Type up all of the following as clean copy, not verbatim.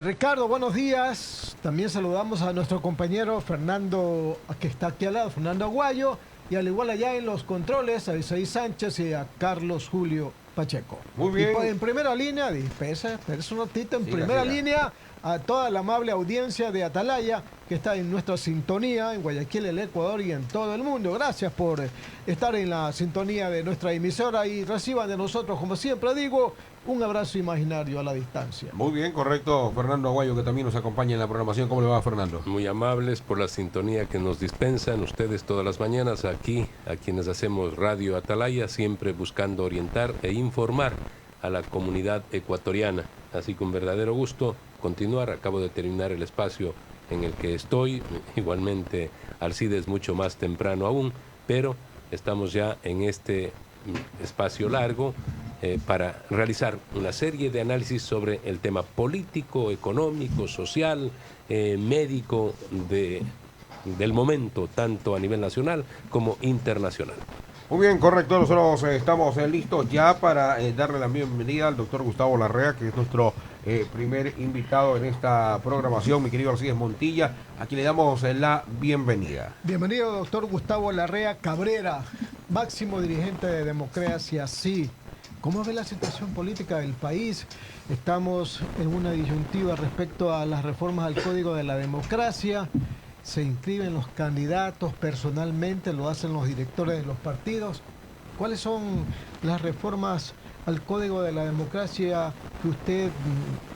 Ricardo, buenos días. También saludamos a nuestro compañero Fernando, que está aquí al lado, Fernando Aguayo, y al igual allá en los controles a Isaí Sánchez y a Carlos Julio Pacheco. Muy Y bien. en primera línea, espera un ratito, en Siga, primera siga. línea a toda la amable audiencia de Atalaya que está en nuestra sintonía en Guayaquil, el Ecuador y en todo el mundo. Gracias por estar en la sintonía de nuestra emisora y reciban de nosotros, como siempre digo, un abrazo imaginario a la distancia. Muy bien, correcto. Fernando Aguayo, que también nos acompaña en la programación. ¿Cómo le va, Fernando? Muy amables por la sintonía que nos dispensan ustedes todas las mañanas aquí, a quienes hacemos Radio Atalaya, siempre buscando orientar e informar a la comunidad ecuatoriana. Así que un verdadero gusto continuar. Acabo de terminar el espacio en el que estoy. Igualmente, Alcides mucho más temprano aún, pero estamos ya en este espacio largo para realizar una serie de análisis sobre el tema político, económico, social, médico del momento, tanto a nivel nacional como internacional. Muy bien, correcto. Nosotros estamos listos ya para darle la bienvenida al doctor Gustavo Larrea, que es nuestro primer invitado en esta programación, mi querido Alcides Montilla. Aquí le damos la bienvenida. Bienvenido, doctor Gustavo Larrea Cabrera, máximo dirigente de Democracia Sí. ¿Cómo ve la situación política del país? Estamos en una disyuntiva respecto a las reformas al Código de la Democracia. Se inscriben los candidatos personalmente, lo hacen los directores de los partidos. ¿Cuáles son las reformas al Código de la Democracia que usted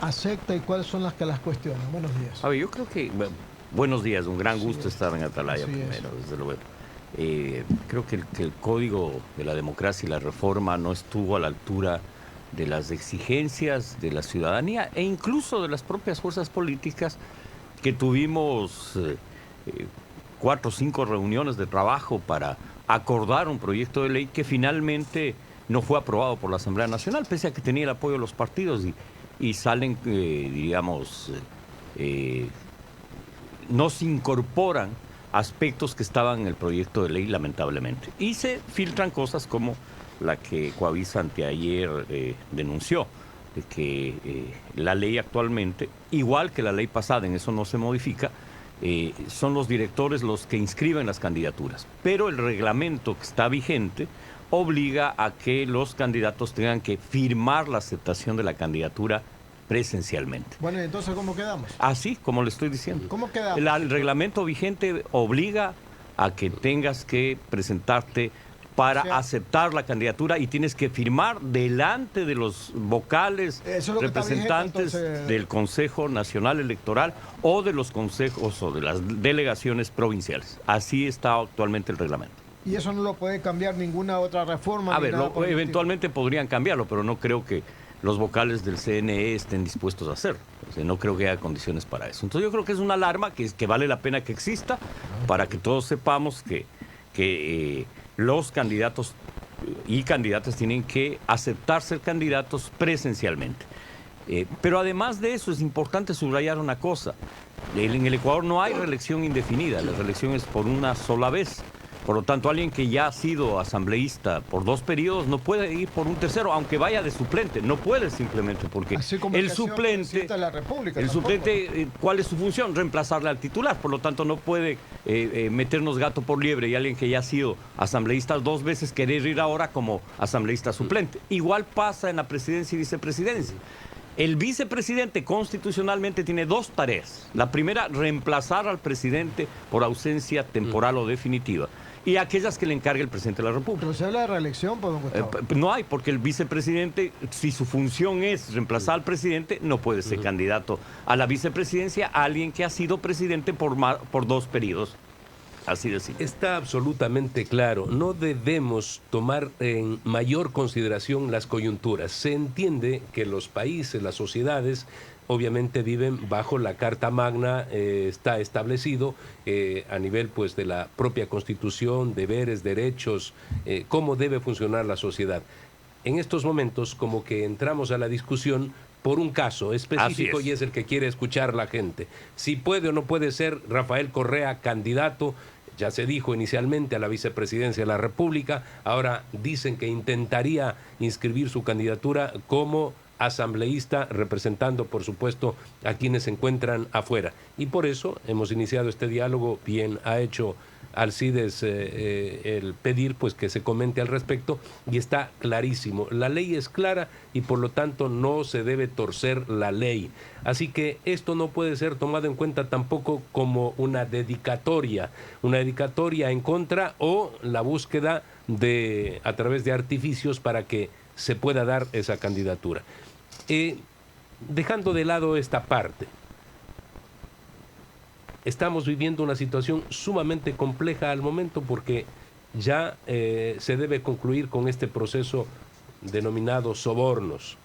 acepta y cuáles son las que las cuestiona? Buenos días. A ver, yo creo que, buenos días, un gran gusto estar en Atalaya Así primero, es. desde luego. Creo que el Código de la Democracia y la reforma no estuvo a la altura de las exigencias de la ciudadanía e incluso de las propias fuerzas políticas que tuvimos 4 o 5 reuniones de trabajo para acordar un proyecto de ley que finalmente no fue aprobado por la Asamblea Nacional, pese a que tenía el apoyo de los partidos y salen, no se incorporan aspectos que estaban en el proyecto de ley, lamentablemente. Y se filtran cosas como la que Coavisa anteayer denunció, de que la ley actualmente, igual que la ley pasada, en eso no se modifica, son los directores los que inscriben las candidaturas. Pero el reglamento que está vigente obliga a que los candidatos tengan que firmar la aceptación de la candidatura presencialmente. Bueno, entonces, ¿cómo quedamos? Así como le estoy diciendo. ¿Cómo quedamos? El reglamento vigente obliga a que tengas que presentarte para aceptar la candidatura y tienes que firmar delante de los vocales, Eso es lo que está representantes vigente, entonces. del Consejo Nacional Electoral o de los consejos o de las delegaciones provinciales. Así está actualmente el reglamento. Y eso no lo puede cambiar ninguna otra reforma. A ni ver, nada por el estilo. eventualmente podrían cambiarlo, pero no creo que los vocales del CNE estén dispuestos a hacerlo. O sea, no creo que haya condiciones para eso. Entonces yo creo que es una alarma que vale la pena que exista para que todos sepamos que los candidatos y candidatas tienen que aceptar ser candidatos presencialmente. Pero además de eso es importante subrayar una cosa. En el Ecuador no hay reelección indefinida, la reelección es por una sola vez. Por lo tanto, alguien que ya ha sido asambleísta por 2 periodos no puede ir por un tercero, aunque vaya de suplente. No puede simplemente porque Así como el que ha sido suplente, presidente de la República, el tampoco. suplente, ¿cuál es su función? Reemplazarle al titular. Por lo tanto, no puede meternos gato por liebre y alguien que ya ha sido asambleísta 2 veces querer ir ahora como asambleísta suplente. Igual pasa en la presidencia y vicepresidencia. El vicepresidente constitucionalmente tiene 2 tareas. La primera, reemplazar al presidente por ausencia temporal o definitiva. Y aquellas que le encargue el presidente de la República. Pero se habla de reelección, pues, don Gustavo. No hay, porque el vicepresidente, si su función es reemplazar al presidente, no puede ser candidato a la vicepresidencia a alguien que ha sido presidente por 2 periodos. Así de simple. Está absolutamente claro, no debemos tomar en mayor consideración las coyunturas. Se entiende que los países, las sociedades, obviamente viven bajo la Carta Magna, está establecido a nivel pues de la propia Constitución, deberes, derechos, cómo debe funcionar la sociedad. En estos momentos como que entramos a la discusión por un caso específico y es el que quiere escuchar la gente. Si puede o no puede ser Rafael Correa candidato. Ya se dijo inicialmente a la vicepresidencia de la República, ahora dicen que intentaría inscribir su candidatura como asambleísta, representando, por supuesto, a quienes se encuentran afuera. Y por eso hemos iniciado este diálogo. Bien ha hecho Alcides el pedir pues que se comente al respecto, y está clarísimo. La ley es clara y por lo tanto no se debe torcer la ley. Así que esto no puede ser tomado en cuenta tampoco como una dedicatoria en contra o la búsqueda a través de artificios para que se pueda dar esa candidatura. Dejando de lado esta parte, estamos viviendo una situación sumamente compleja al momento, porque ya se debe concluir con este proceso denominado sobornos.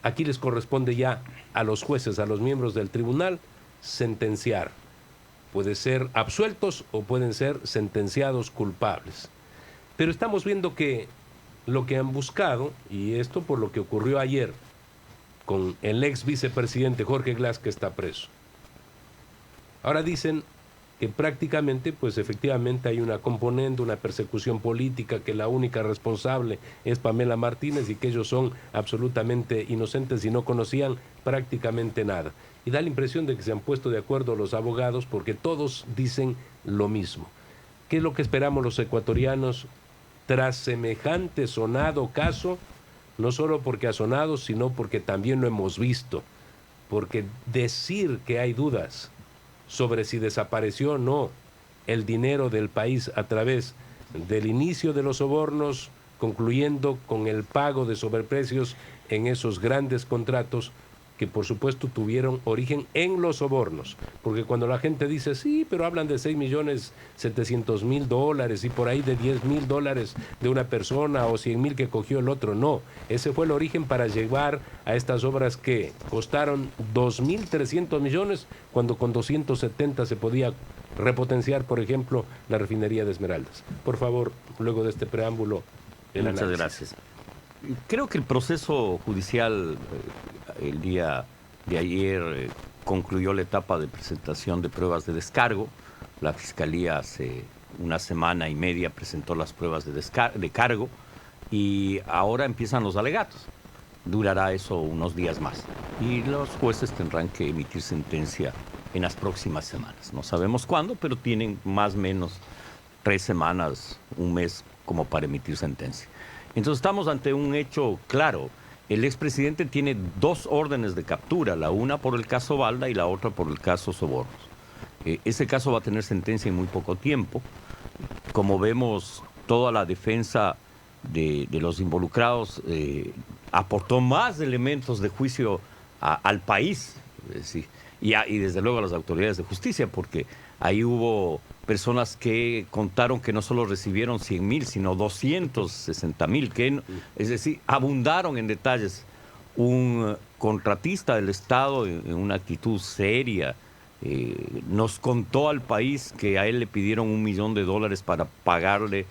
Aquí les corresponde ya a los jueces, a los miembros del tribunal, sentenciar. Pueden ser absueltos o pueden ser sentenciados culpables. Pero estamos viendo que lo que han buscado, y esto por lo que ocurrió ayer con el ex vicepresidente Jorge Glass, que está preso. Ahora dicen que prácticamente, pues efectivamente hay una componente, una persecución política, que la única responsable es Pamela Martínez y que ellos son absolutamente inocentes y no conocían prácticamente nada. Y da la impresión de que se han puesto de acuerdo los abogados porque todos dicen lo mismo. ¿Qué es lo que esperamos los ecuatorianos tras semejante sonado caso? No solo porque ha sonado, sino porque también lo hemos visto. Porque decir que hay dudas sobre si desapareció o no el dinero del país a través del inicio de los sobornos, concluyendo con el pago de sobreprecios en esos grandes contratos que por supuesto tuvieron origen en los sobornos, porque cuando la gente dice sí, pero hablan de 6.700.000 y por ahí de $10.000 de una persona o 100.000 que cogió el otro, no, ese fue el origen para llevar a estas obras que costaron 2.300 millones, cuando con 270 se podía repotenciar, por ejemplo, la refinería de Esmeraldas. Por favor, luego de este preámbulo, el Muchas análisis. gracias. Creo que el proceso judicial el día de ayer concluyó la etapa de presentación de pruebas de descargo. La Fiscalía hace una semana y media presentó las pruebas de cargo y ahora empiezan los alegatos. Durará eso unos días más y los jueces tendrán que emitir sentencia en las próximas semanas. No sabemos cuándo, pero tienen más o menos 3 semanas, un mes como para emitir sentencia. Entonces estamos ante un hecho claro. El expresidente tiene 2 órdenes de captura, la una por el caso Balda y la otra por el caso Sobornos. Ese caso va a tener sentencia en muy poco tiempo. Como vemos, toda la defensa de los involucrados aportó más elementos de juicio al país, ¿sí? Y desde luego a las autoridades de justicia, porque ahí hubo personas que contaron que no solo recibieron 100.000, sino 260.000, que, es decir, abundaron en detalles. Un contratista del Estado, en una actitud seria, nos contó al país que a él le pidieron $1 millón para pagarle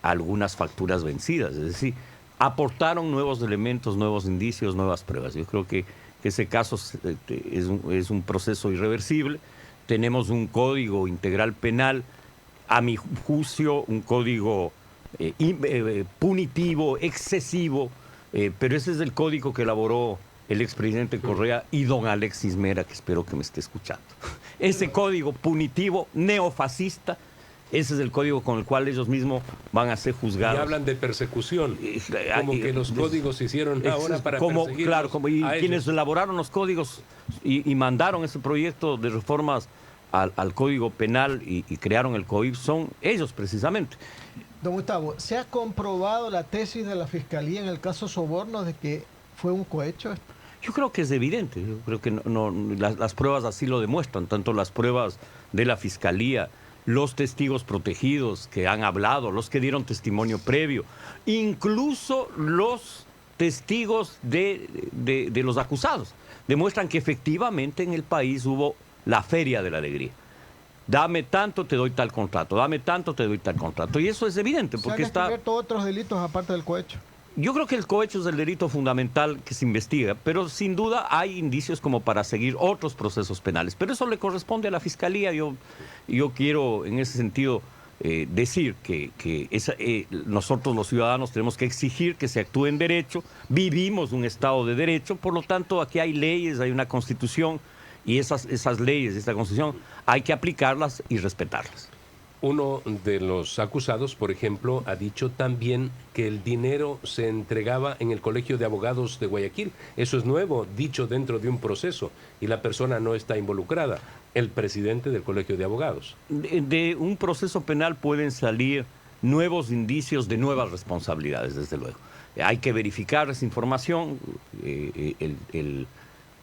algunas facturas vencidas. Es decir, aportaron nuevos elementos, nuevos indicios, nuevas pruebas. Yo creo que ese caso es un proceso irreversible. Tenemos un código integral penal, a mi juicio, un código punitivo, excesivo, pero ese es el código que elaboró el expresidente Correa y don Alexis Mera, que espero que me esté escuchando. Ese código punitivo, neofascista, ese es el código con el cual ellos mismos van a ser juzgados. Y hablan de persecución, como que los códigos se hicieron ahora para perseguirlos. Claro, y quienes elaboraron los códigos y mandaron ese proyecto de reformas al Código Penal y crearon el COIP son ellos precisamente. Don Gustavo, ¿se ha comprobado la tesis de la Fiscalía en el caso Sobornos de que fue un cohecho? Yo creo que es evidente, yo creo que las pruebas así lo demuestran, tanto las pruebas de la Fiscalía, los testigos protegidos que han hablado, los que dieron testimonio previo, incluso los testigos de los acusados, demuestran que efectivamente en el país hubo la feria de la alegría. Dame tanto, te doy tal contrato, dame tanto, te doy tal contrato. Y eso es evidente porque ¿Se han descubierto otros delitos aparte del cohecho? Yo creo que el cohecho es el delito fundamental que se investiga, pero sin duda hay indicios como para seguir otros procesos penales. Pero eso le corresponde a la Fiscalía. Yo quiero, en ese sentido, decir que nosotros los ciudadanos tenemos que exigir que se actúe en derecho, vivimos un Estado de Derecho, por lo tanto aquí hay leyes, hay una Constitución, y esas leyes, esta Constitución, hay que aplicarlas y respetarlas. Uno de los acusados, por ejemplo, ha dicho también que el dinero se entregaba en el Colegio de Abogados de Guayaquil. Eso es nuevo, dicho dentro de un proceso, y la persona no está involucrada, el presidente del Colegio de Abogados. De un proceso penal pueden salir nuevos indicios de nuevas responsabilidades, desde luego. Hay que verificar esa información, el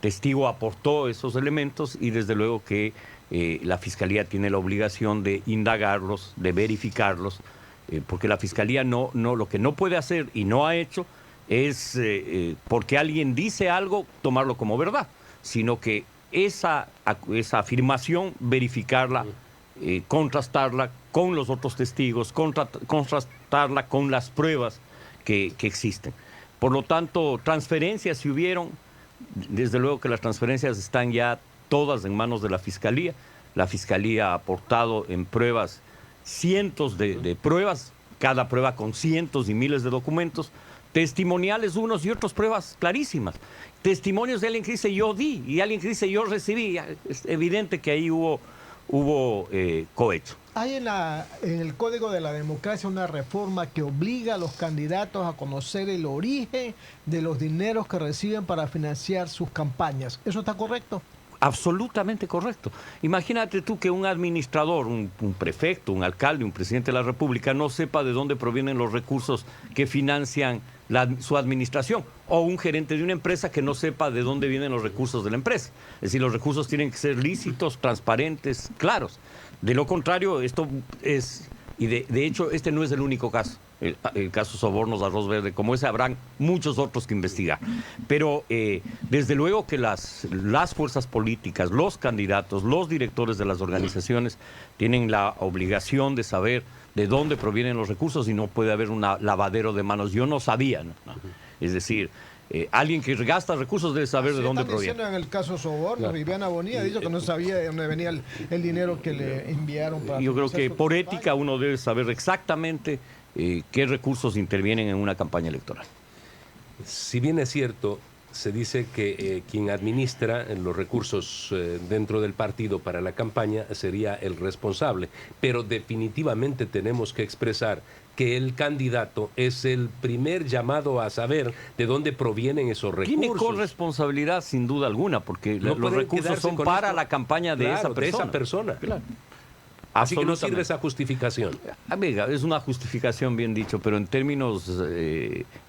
testigo aportó esos elementos y desde luego que la Fiscalía tiene la obligación de indagarlos, de verificarlos, porque la Fiscalía lo que no puede hacer y no ha hecho es, porque alguien dice algo, tomarlo como verdad, sino que esa afirmación, verificarla, contrastarla con los otros testigos, contrastarla con las pruebas que existen. Por lo tanto, transferencias si hubieron, desde luego que las transferencias están ya todas en manos de la Fiscalía. La Fiscalía ha aportado en pruebas cientos de pruebas, cada prueba con cientos y miles de documentos, testimoniales unos y otros, pruebas clarísimas. Testimonios de alguien que dice yo di y alguien que dice yo recibí. Es evidente que ahí hubo cohecho. Hay en el Código de la Democracia una reforma que obliga a los candidatos a conocer el origen de los dineros que reciben para financiar sus campañas. ¿Eso está correcto? Absolutamente correcto. Imagínate tú que un administrador, un prefecto, un alcalde, un presidente de la República no sepa de dónde provienen los recursos que financian su administración, o un gerente de una empresa que no sepa de dónde vienen los recursos de la empresa. Es decir, los recursos tienen que ser lícitos, transparentes, claros. De lo contrario, esto es, y de hecho este no es el único caso, el caso sobornos de arroz verde, como ese habrán muchos otros que investigar. Pero desde luego que las fuerzas políticas, los candidatos, los directores de las organizaciones tienen la obligación de saber de dónde provienen los recursos y no puede haber un lavadero de manos. Yo no sabía, ¿no? Es decir, alguien que gasta recursos debe saber de dónde proviene. En el caso soborno, Viviana Bonilla ha dicho que no sabía de dónde venía el dinero que le enviaron para... Yo creo que por ética uno debe saber exactamente qué recursos intervienen en una campaña electoral. Si bien es cierto, se dice que quien administra los recursos dentro del partido para la campaña sería el responsable, pero definitivamente tenemos que expresar que el candidato es el primer llamado a saber de dónde provienen esos recursos. Tiene corresponsabilidad sin duda alguna, porque no los recursos son para la campaña de esa persona. Claro. Así que no sirve esa justificación. Amiga, es una justificación bien dicho, pero en términos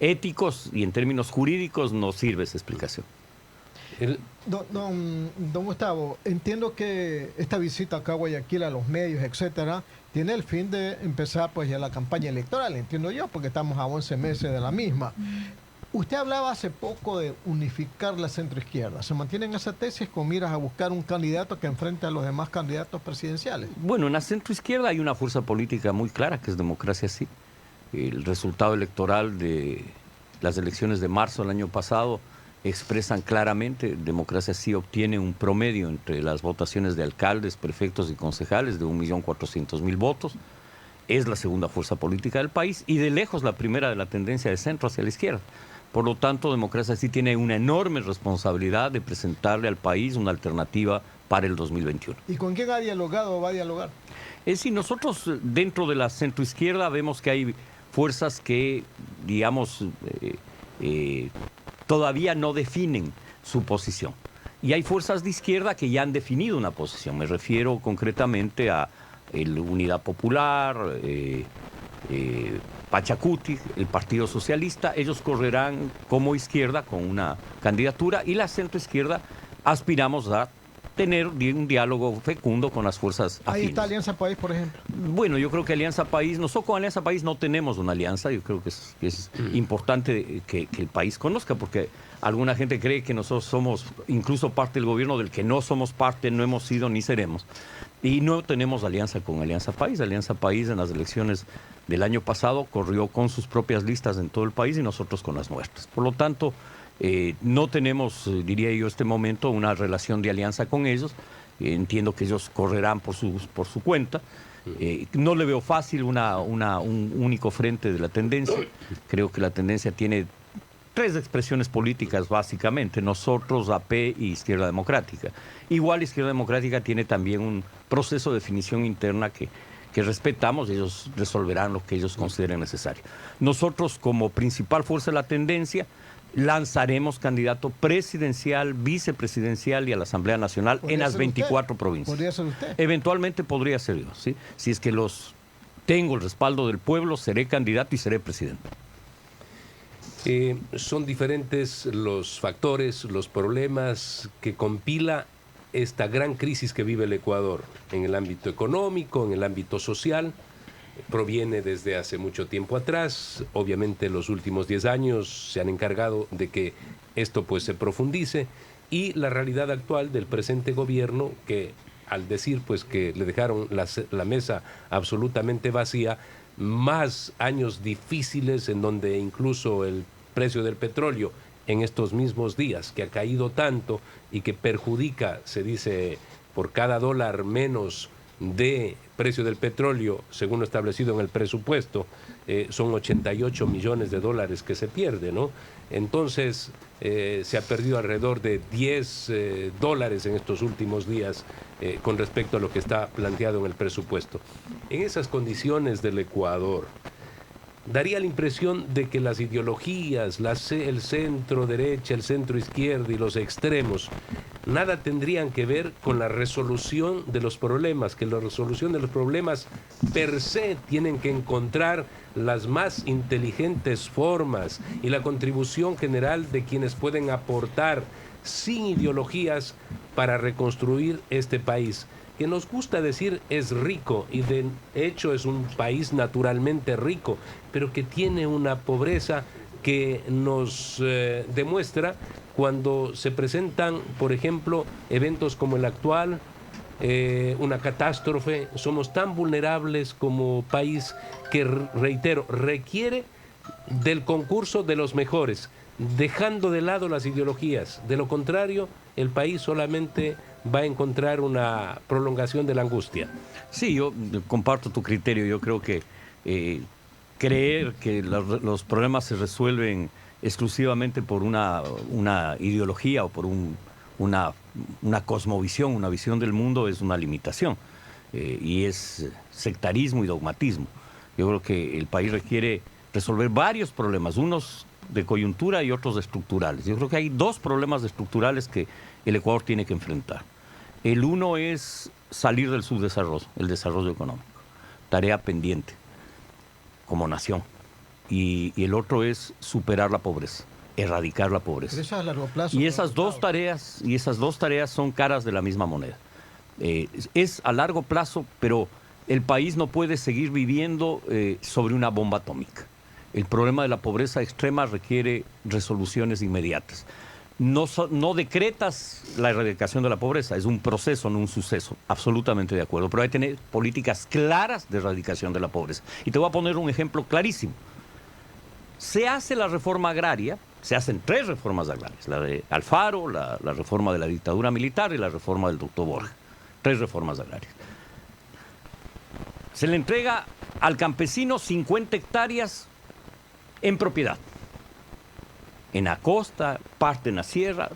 éticos y en términos jurídicos no sirve esa explicación. Don Gustavo, entiendo que esta visita acá a Guayaquil, a los medios, etcétera, tiene el fin de empezar pues ya la campaña electoral, entiendo yo, porque estamos a 11 meses de la misma. Usted hablaba hace poco de unificar la centroizquierda. ¿Se mantiene en esa tesis con miras a buscar un candidato que enfrente a los demás candidatos presidenciales? Bueno, en la centroizquierda hay una fuerza política muy clara, que es Democracia Sí. El resultado electoral de las elecciones de marzo del año pasado expresan claramente, Democracia Sí obtiene un promedio entre las votaciones de alcaldes, prefectos y concejales de 1.400.000 votos. Es la segunda fuerza política del país y de lejos la primera de la tendencia de centro hacia la izquierda. Por lo tanto, Democracia Sí tiene una enorme responsabilidad de presentarle al país una alternativa para el 2021. ¿Y con quién ha dialogado o va a dialogar? Es decir, nosotros dentro de la centroizquierda vemos que hay fuerzas que, digamos, todavía no definen su posición. Y hay fuerzas de izquierda que ya han definido una posición. Me refiero concretamente a el Unidad Popular, Pachacuti, el Partido Socialista. Ellos correrán como izquierda con una candidatura y la centroizquierda aspiramos a tener un diálogo fecundo con las fuerzas afines. Ahí está Alianza País, por ejemplo. Bueno, yo creo que Alianza País, nosotros con Alianza País no tenemos una alianza. Yo creo que es importante que el país conozca, porque alguna gente cree que nosotros somos incluso parte del gobierno del que no somos parte, no hemos sido ni seremos. Y no tenemos alianza con Alianza País. Alianza País en las elecciones del año pasado corrió con sus propias listas en todo el país y nosotros con las nuestras. Por lo tanto, no tenemos, diría yo, este momento una relación de alianza con ellos. Entiendo que ellos correrán por su cuenta. No le veo fácil un único frente de la tendencia. Creo que la tendencia tiene 3 expresiones políticas básicamente: nosotros, AP y Izquierda Democrática. Igual Izquierda Democrática tiene también un proceso de definición interna que respetamos, ellos resolverán lo que ellos consideren necesario. Nosotros, como principal fuerza de la tendencia, lanzaremos candidato presidencial, vicepresidencial y a la Asamblea Nacional en las 24 provincias. ¿Podría ser usted? Eventualmente podría ser yo, ¿sí? Si es que tengo el respaldo del pueblo, seré candidato y seré presidente. Son diferentes los factores, los problemas que compila esta gran crisis que vive el Ecuador en el ámbito económico, en el ámbito social. Proviene desde hace mucho tiempo atrás. Obviamente los últimos 10 años se han encargado de que esto pues se profundice, y la realidad actual del presente gobierno, que al decir pues que le dejaron la mesa absolutamente vacía, más años difíciles en donde incluso el precio del petróleo en estos mismos días, que ha caído tanto y que perjudica, se dice, por cada dólar menos de precio del petróleo, según lo establecido en el presupuesto, son 88 millones de dólares que se pierde, ¿no? Entonces, se ha perdido alrededor de 10 dólares en estos últimos días con respecto a lo que está planteado en el presupuesto. En esas condiciones del Ecuador, daría la impresión de que las ideologías, el centro derecha, el centro izquierda y los extremos, nada tendrían que ver con la resolución de los problemas, que la resolución de los problemas per se tienen que encontrar las más inteligentes formas y la contribución general de quienes pueden aportar sin ideologías para reconstruir este país, que nos gusta decir es rico, y de hecho es un país naturalmente rico, pero que tiene una pobreza que nos demuestra cuando se presentan, por ejemplo, eventos como el actual, una catástrofe. Somos tan vulnerables como país que, reitero, requiere del concurso de los mejores, dejando de lado las ideologías. De lo contrario, el país solamente va a encontrar una prolongación de la angustia. Sí, yo comparto tu criterio. Yo creo que creer que los problemas se resuelven exclusivamente por una ideología o por una cosmovisión, una visión del mundo, es una limitación. Y es sectarismo y dogmatismo. Yo creo que el país requiere resolver varios problemas, unos de coyuntura y otros estructurales. Yo creo que hay 2 problemas estructurales que el Ecuador tiene que enfrentar. El uno es salir del subdesarrollo, el desarrollo económico, tarea pendiente como nación. Y el otro es superar la pobreza, erradicar la pobreza. Pero eso a largo plazo. Y esas dos tareas son caras de la misma moneda. Es a largo plazo, pero el país no puede seguir viviendo sobre una bomba atómica. El problema de la pobreza extrema requiere resoluciones inmediatas. No decretas la erradicación de la pobreza, es un proceso, no un suceso. Absolutamente de acuerdo. Pero hay que tener políticas claras de erradicación de la pobreza. Y te voy a poner un ejemplo clarísimo. Se hace la reforma agraria, se hacen 3 reformas agrarias: la de Alfaro, la reforma de la dictadura militar y la reforma del doctor Borja. 3 reformas agrarias. Se le entrega al campesino 50 hectáreas en propiedad. En la costa, parte en la sierra.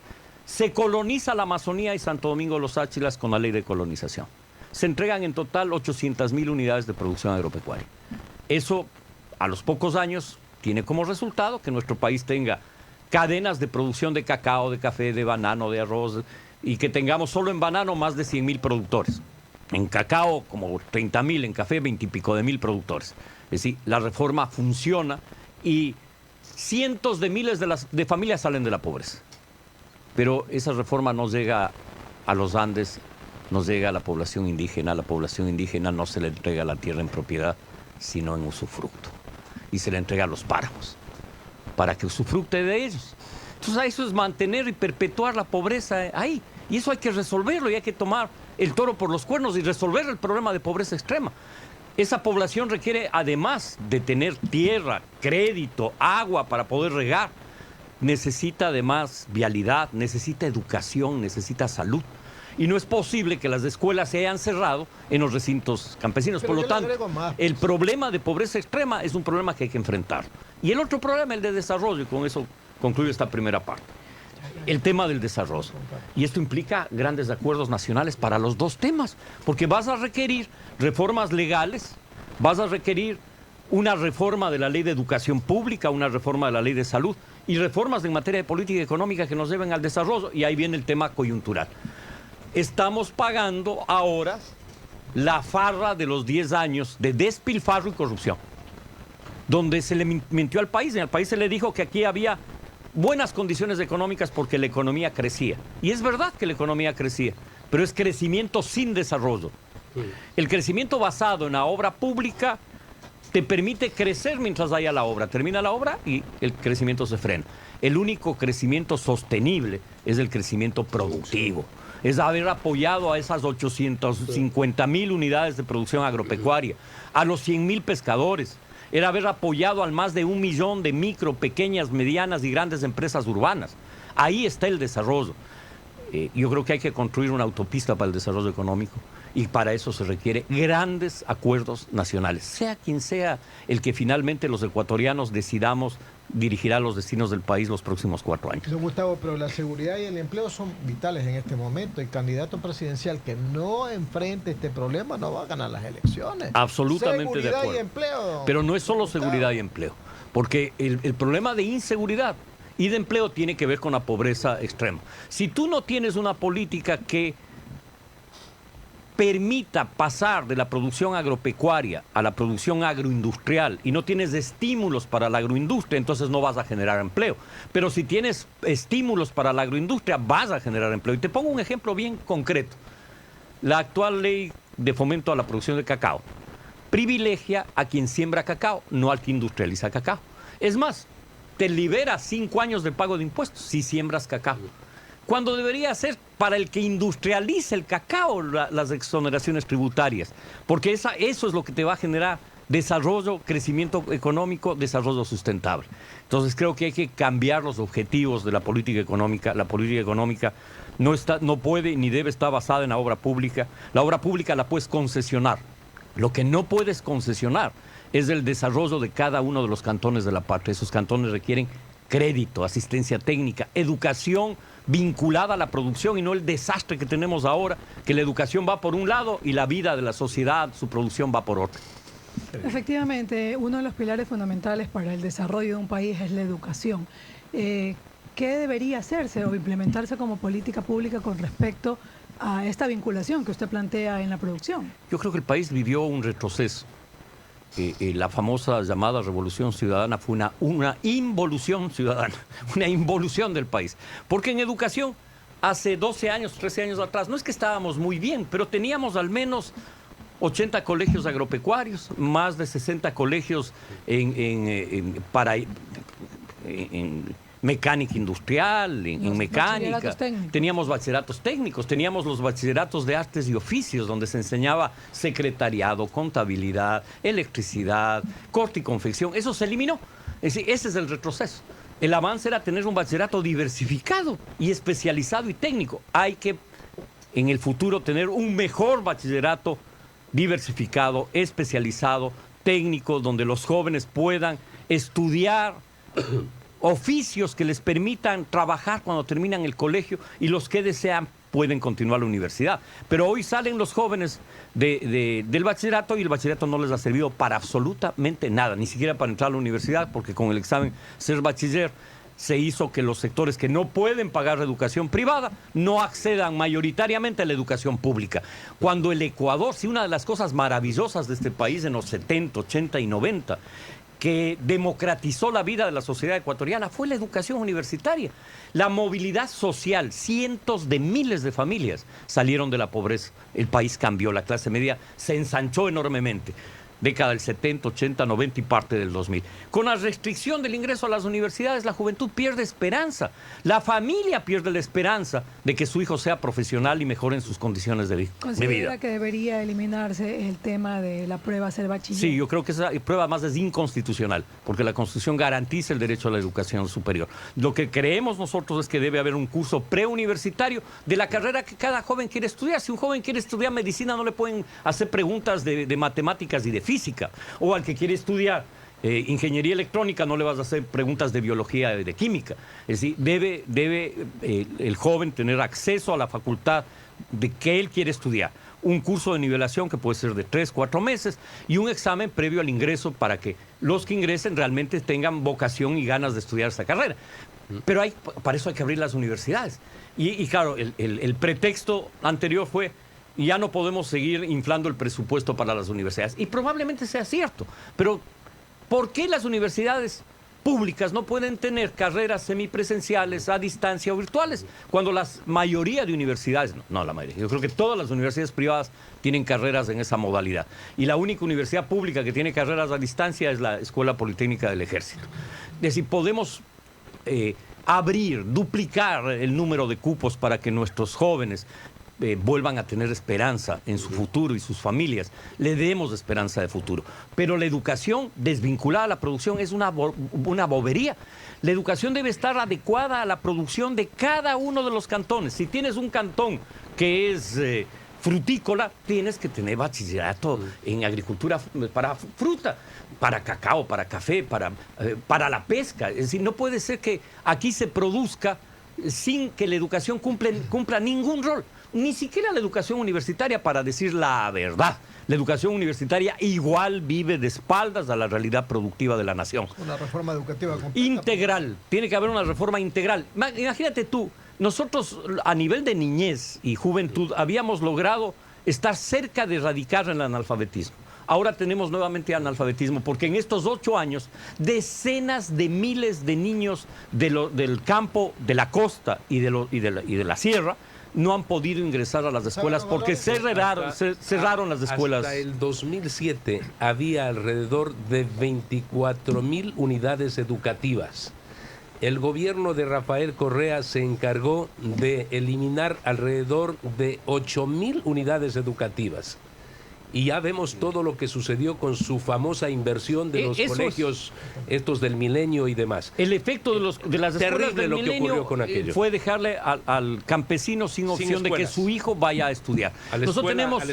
Se coloniza la Amazonía y Santo Domingo de los Áchilas con la ley de colonización. Se entregan en total 800,000 unidades de producción agropecuaria. Eso, a los pocos años, tiene como resultado que nuestro país tenga cadenas de producción de cacao, de café, de banano, de arroz, y que tengamos solo en banano más de 100,000 productores. En cacao, como 30,000, en café, 20 y pico de mil productores. Es decir, la reforma funciona y cientos de miles de familias salen de la pobreza. Pero esa reforma no llega a los Andes, no llega a la población indígena. A la población indígena no se le entrega la tierra en propiedad, sino en usufructo. Y se le entrega a los páramos, para que usufructe de ellos. Entonces, eso es mantener y perpetuar la pobreza ahí. Y eso hay que resolverlo, y hay que tomar el toro por los cuernos y resolver el problema de pobreza extrema. Esa población requiere, además de tener tierra, crédito, agua para poder regar, necesita además vialidad, necesita educación, necesita salud. y no es posible que las escuelas se hayan cerrado en los recintos campesinos. Pero por lo yo le tanto, agrego más. el problema de pobreza extrema es un problema que hay que enfrentar. Y el otro problema, el de desarrollo, y con eso concluyo esta primera parte. El tema del desarrollo. Y esto implica grandes acuerdos nacionales para los dos temas, porque vas a requerir reformas legales, vas a requerir una reforma de la ley de educación pública, una reforma de la ley de salud y reformas en materia de política económica que nos lleven al desarrollo. Y ahí viene el tema coyuntural. Estamos pagando ahora la farra de los 10 años de despilfarro y corrupción, donde se le mintió al país. En el país se le dijo que aquí había buenas condiciones económicas porque la economía crecía. Y es verdad que la economía crecía, pero es crecimiento sin desarrollo. El crecimiento basado en la obra pública te permite crecer mientras haya la obra. Termina la obra y el crecimiento se frena. El único crecimiento sostenible es el crecimiento productivo. Es haber apoyado a esas 850,000 unidades de producción agropecuaria, a los 100,000 pescadores. Era haber apoyado al más de 1 millón de micro, pequeñas, medianas y grandes empresas urbanas. Ahí está el desarrollo. Yo creo que hay que construir una autopista para el desarrollo económico y para eso se requiere grandes acuerdos nacionales. Sea quien sea el que finalmente los ecuatorianos decidamos dirigirá los destinos del país los próximos 4 años. Don Gustavo, pero la seguridad y el empleo son vitales en este momento. El candidato presidencial que no enfrente este problema no va a ganar las elecciones. Absolutamente seguridad de acuerdo. Y empleo. Pero no es solo Gustavo. seguridad y empleo, porque el problema de inseguridad y de empleo tiene que ver con la pobreza extrema. Si tú no tienes una política que permita pasar de la producción agropecuaria a la producción agroindustrial y no tienes estímulos para la agroindustria, entonces no vas a generar empleo. Pero si tienes estímulos para la agroindustria, vas a generar empleo. Y te pongo un ejemplo bien concreto. La actual ley de fomento a la producción de cacao privilegia a quien siembra cacao, no al que industrializa cacao. Es más, te libera 5 años de pago de impuestos si siembras cacao, cuando debería ser para el que industrializa el cacao las exoneraciones tributarias, porque eso es lo que te va a generar desarrollo, crecimiento económico, desarrollo sustentable. Entonces creo que hay que cambiar los objetivos de la política económica. La política económica no puede ni debe estar basada en la obra pública. La obra pública la puedes concesionar. Lo que no puedes concesionar es el desarrollo de cada uno de los cantones de la patria. Esos cantones requieren crédito, asistencia técnica, educación vinculada a la producción y no el desastre que tenemos ahora, que la educación va por un lado y la vida de la sociedad, su producción va por otro. Efectivamente, uno de los pilares fundamentales para el desarrollo de un país es la educación. ¿Qué debería hacerse o implementarse como política pública con respecto a esta vinculación que usted plantea en la producción? Yo creo que el país vivió un retroceso. La famosa llamada Revolución Ciudadana fue una involución ciudadana, una involución del país. Porque en educación, hace 12 años, 13 años atrás, no es que estábamos muy bien, pero teníamos al menos 80 colegios agropecuarios, más de 60 colegios en mecánica industrial, en mecánica. Teníamos bachilleratos técnicos, teníamos los bachilleratos de artes y oficios, donde se enseñaba secretariado, contabilidad, electricidad, corte y confección. Eso se eliminó. Es decir, ese es el retroceso. El avance era tener un bachillerato diversificado y especializado y técnico. Hay que, en el futuro, tener un mejor bachillerato diversificado, especializado, técnico, donde los jóvenes puedan estudiar oficios que les permitan trabajar cuando terminan el colegio y los que desean pueden continuar la universidad. Pero hoy salen los jóvenes del bachillerato y el bachillerato no les ha servido para absolutamente nada, ni siquiera para entrar a la universidad, porque con el examen ser bachiller se hizo que los sectores que no pueden pagar la educación privada no accedan mayoritariamente a la educación pública. Cuando el Ecuador, sí, una de las cosas maravillosas de este país en los 70, 80 y 90, que democratizó la vida de la sociedad ecuatoriana fue la educación universitaria. La movilidad social, cientos de miles de familias salieron de la pobreza. El país cambió, la clase media se ensanchó enormemente. década del 70, 80, 90 y parte del 2000. Con la restricción del ingreso a las universidades, la juventud pierde esperanza. La familia pierde la esperanza de que su hijo sea profesional y mejore en sus condiciones de vida. ¿Considera que debería eliminarse el tema de la prueba a ser bachiller? Sí, yo creo que esa prueba más es inconstitucional, porque la Constitución garantiza el derecho a la educación superior. Lo que creemos nosotros es que debe haber un curso preuniversitario de la carrera que cada joven quiere estudiar. Si un joven quiere estudiar medicina, no le pueden hacer preguntas de matemáticas y de física. O al que quiere estudiar ingeniería electrónica, no le vas a hacer preguntas de biología y de química. Es decir, debe el joven tener acceso a la facultad de que él quiere estudiar. Un curso de nivelación que puede ser de 3, 4 meses y un examen previo al ingreso para que los que ingresen realmente tengan vocación y ganas de estudiar esa carrera. Pero para eso hay que abrir las universidades. Y claro, el pretexto anterior fue: ya no podemos seguir inflando el presupuesto para las universidades. Y probablemente sea cierto, pero ¿por qué las universidades públicas no pueden tener carreras semipresenciales, a distancia o virtuales, cuando la mayoría de universidades, no la mayoría, yo creo que todas las universidades privadas tienen carreras en esa modalidad? Y la única universidad pública que tiene carreras a distancia es la Escuela Politécnica del Ejército. Es decir, podemos abrir, duplicar el número de cupos para que nuestros jóvenes vuelvan a tener esperanza en su futuro y sus familias. Le demos esperanza de futuro. Pero la educación desvinculada a la producción es una bobería. La educación debe estar adecuada a la producción de cada uno de los cantones. Si tienes un cantón que es frutícola, tienes que tener bachillerato en agricultura para fruta, para cacao, para café, para la pesca. Es decir, no puede ser que aquí se produzca sin que la educación cumpla ningún rol. Ni siquiera la educación universitaria, para decir la verdad. La educación universitaria igual vive de espaldas a la realidad productiva de la nación. Una reforma educativa completa. Integral. Tiene que haber una reforma integral. Imagínate tú, nosotros a nivel de niñez y juventud habíamos logrado estar cerca de erradicar el analfabetismo. Ahora tenemos nuevamente analfabetismo, porque en estos 8 años, decenas de miles de niños del campo, de la costa y de la sierra, no han podido ingresar a las escuelas porque cerraron las escuelas. Hasta el 2007 había alrededor de 24.000 unidades educativas. El gobierno de Rafael Correa se encargó de eliminar alrededor de 8.000 unidades educativas. Y ya vemos todo lo que sucedió con su famosa inversión de los colegios, estos del Milenio y demás. El efecto de las escuelas del Milenio con aquello fue dejarle al campesino sin opción de que su hijo vaya a estudiar. Nosotros tenemos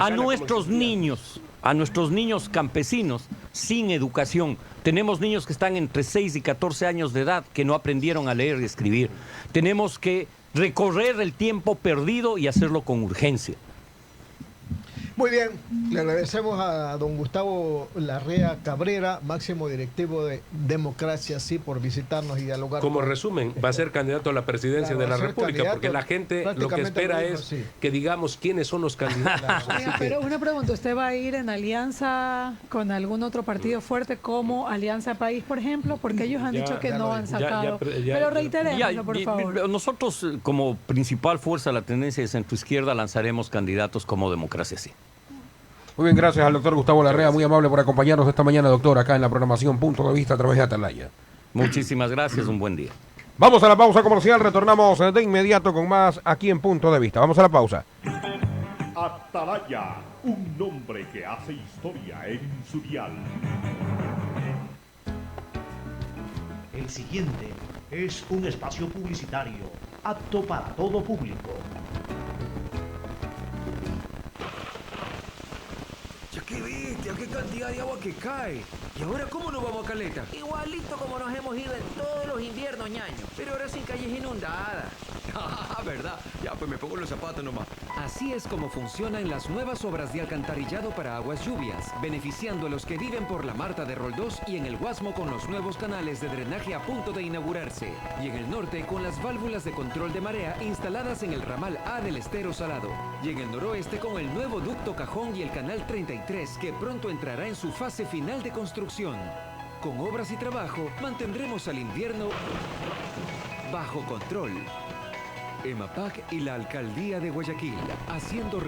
a nuestros niños campesinos sin educación. Tenemos niños que están entre 6 y 14 años de edad que no aprendieron a leer y escribir. Tenemos que recorrer el tiempo perdido y hacerlo con urgencia. Muy bien, le agradecemos a don Gustavo Larrea Cabrera, máximo directivo de Democracia Sí, por visitarnos y dialogar. Como resumen, va a ser candidato a la presidencia de la República, porque la gente lo que espera es que digamos quiénes son los candidatos. Pero una pregunta, ¿usted va a ir en alianza con algún otro partido fuerte como Alianza País, por ejemplo? Porque ellos han dicho que no han sacado. Pero reiterémoslo, por favor. Nosotros, como principal fuerza de la tendencia de centroizquierda, lanzaremos candidatos como Democracia Sí. Muy bien, gracias al doctor Gustavo Larrea, muy amable por acompañarnos esta mañana, doctor, acá en la programación Punto de Vista a través de Atalaya. Muchísimas gracias, un buen día. Vamos a la pausa comercial, retornamos de inmediato con más aquí en Punto de Vista. Vamos a la pausa. Atalaya, un nombre que hace historia en su dial. El siguiente es un espacio publicitario apto para todo público. ¡Qué bestia! ¡Qué cantidad de agua que cae! ¿Y ahora cómo nos vamos a Caleta? Igualito como nos hemos ido en todos los inviernos, ñaño. Pero ahora sin calles inundadas. Ah, ¿verdad? Ya, pues me pongo los zapatos nomás. Así es como funcionan las nuevas obras de alcantarillado para aguas lluvias, beneficiando a los que viven por la Marta de Roldós y en el Guasmo con los nuevos canales de drenaje a punto de inaugurarse. Y en el norte con las válvulas de control de marea instaladas en el ramal A del Estero Salado. Y en el noroeste con el nuevo ducto Cajón y el canal 33 que pronto entrará en su fase final de construcción. Con obras y trabajo mantendremos al invierno bajo control. EMAPAC y la Alcaldía de Guayaquil, haciendo